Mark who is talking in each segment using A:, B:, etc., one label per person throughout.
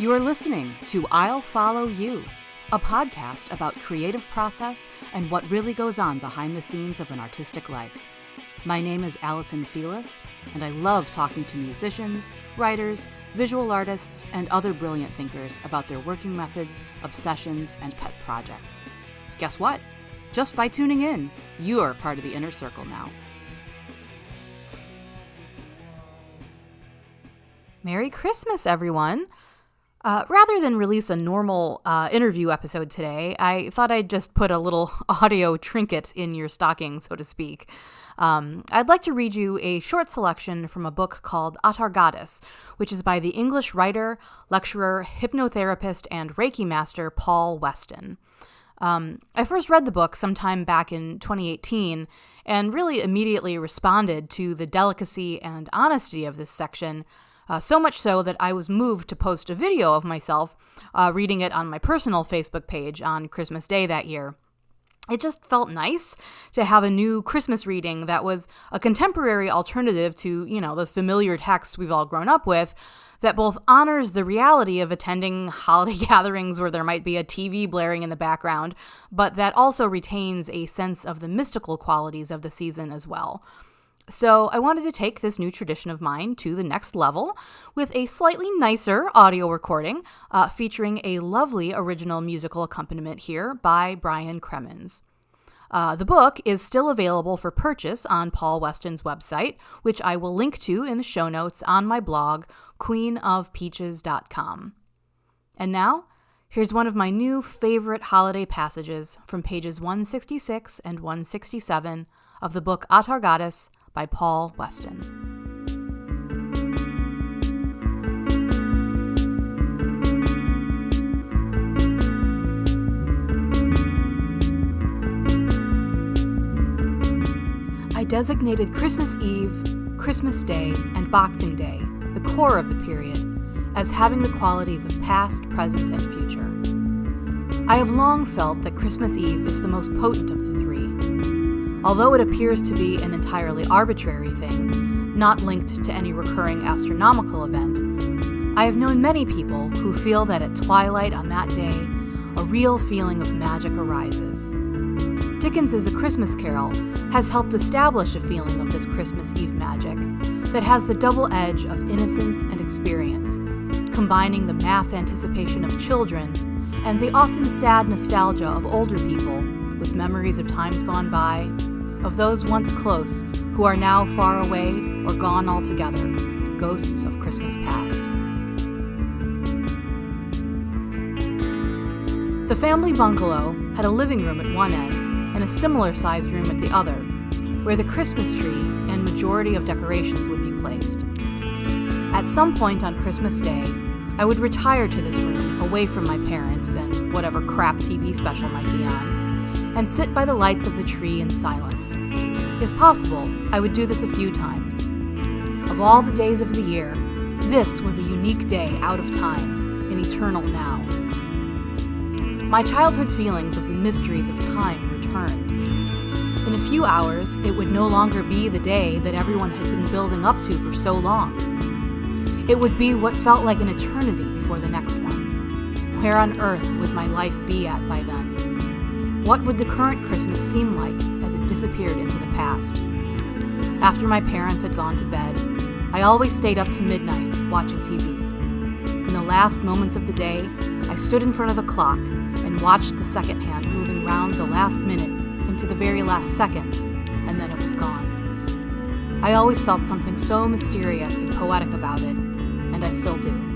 A: You are listening to I'll Follow You, a podcast about creative process and what really goes on behind the scenes of an artistic life. My name is Allison Felis, and I love talking to musicians, writers, visual artists, and other brilliant thinkers about their working methods, obsessions, and pet projects. Guess what? Just by tuning in, you're part of the inner circle now. Merry Christmas, everyone! Rather than release a normal interview episode today, I thought I'd just put a little audio trinket in your stocking, so to speak. I'd like to read you a short selection from a book called Atargatis, which is by the English writer, lecturer, hypnotherapist, and Reiki Master Paul Weston. I first read the book sometime back in 2018 and really immediately responded to the delicacy and honesty of this section, so much so that I was moved to post a video of myself reading it on my personal Facebook page on Christmas Day that year. It just felt nice to have a new Christmas reading that was a contemporary alternative to, the familiar text we've all grown up with, that both honors the reality of attending holiday gatherings where there might be a TV blaring in the background, but that also retains a sense of the mystical qualities of the season as well. So I wanted to take this new tradition of mine to the next level with a slightly nicer audio recording featuring a lovely original musical accompaniment here by Brian Cremins. The book is still available for purchase on Paul Weston's website, which I will link to in the show notes on my blog, queenofpeaches.com. And now, here's one of my new favorite holiday passages from pages 166 and 167 of the book Atargatis by Paul Weston. I designated Christmas Eve, Christmas Day, and Boxing Day, the core of the period, as having the qualities of past, present, and future. I have long felt that Christmas Eve is the most potent of the three. Although it appears to be an entirely arbitrary thing, not linked to any recurring astronomical event, I have known many people who feel that at twilight on that day, a real feeling of magic arises. Dickens's A Christmas Carol has helped establish a feeling of this Christmas Eve magic that has the double edge of innocence and experience, combining the mass anticipation of children and the often sad nostalgia of older people with memories of times gone by, of those once close who are now far away or gone altogether, ghosts of Christmas past. The family bungalow had a living room at one end and a similar-sized room at the other, where the Christmas tree and majority of decorations would be placed. At some point on Christmas Day, I would retire to this room away from my parents and whatever crap TV special might be on, and sit by the lights of the tree in silence. If possible, I would do this a few times. Of all the days of the year, this was a unique day out of time, an eternal now. My childhood feelings of the mysteries of time returned. In a few hours, it would no longer be the day that everyone had been building up to for so long. It would be what felt like an eternity before the next one. Where on earth would my life be at by then? What would the current Christmas seem like as it disappeared into the past? After my parents had gone to bed, I always stayed up to midnight watching TV. In the last moments of the day, I stood in front of the clock and watched the second hand moving round the last minute into the very last seconds, and then it was gone. I always felt something so mysterious and poetic about it, and I still do.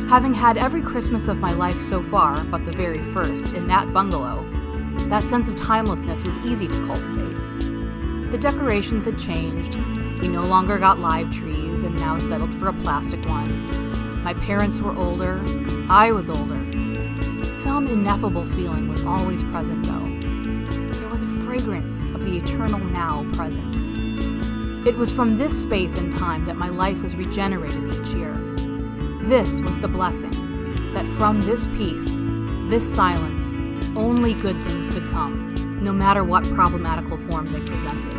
A: Having had every Christmas of my life so far, but the very first, in that bungalow, that sense of timelessness was easy to cultivate. The decorations had changed. We no longer got live trees and now settled for a plastic one. My parents were older. I was older. Some ineffable feeling was always present, though. There was a fragrance of the eternal now present. It was from this space and time that my life was regenerated each year. This was the blessing, that from this peace, this silence, only good things could come, no matter what problematical form they presented.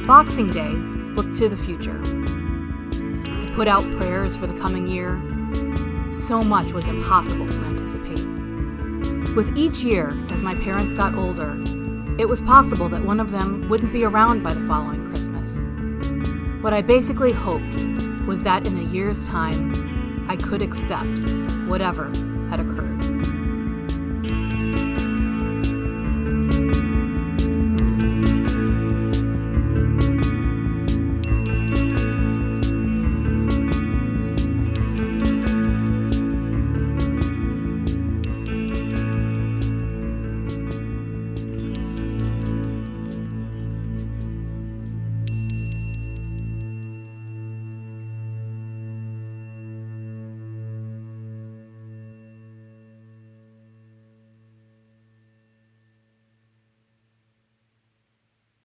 A: Boxing Day looked to the future. The put out prayers for the coming year, so much was impossible to anticipate. With each year, as my parents got older, it was possible that one of them wouldn't be around by the following Christmas. What I basically hoped was that in a year's time, I could accept whatever had occurred.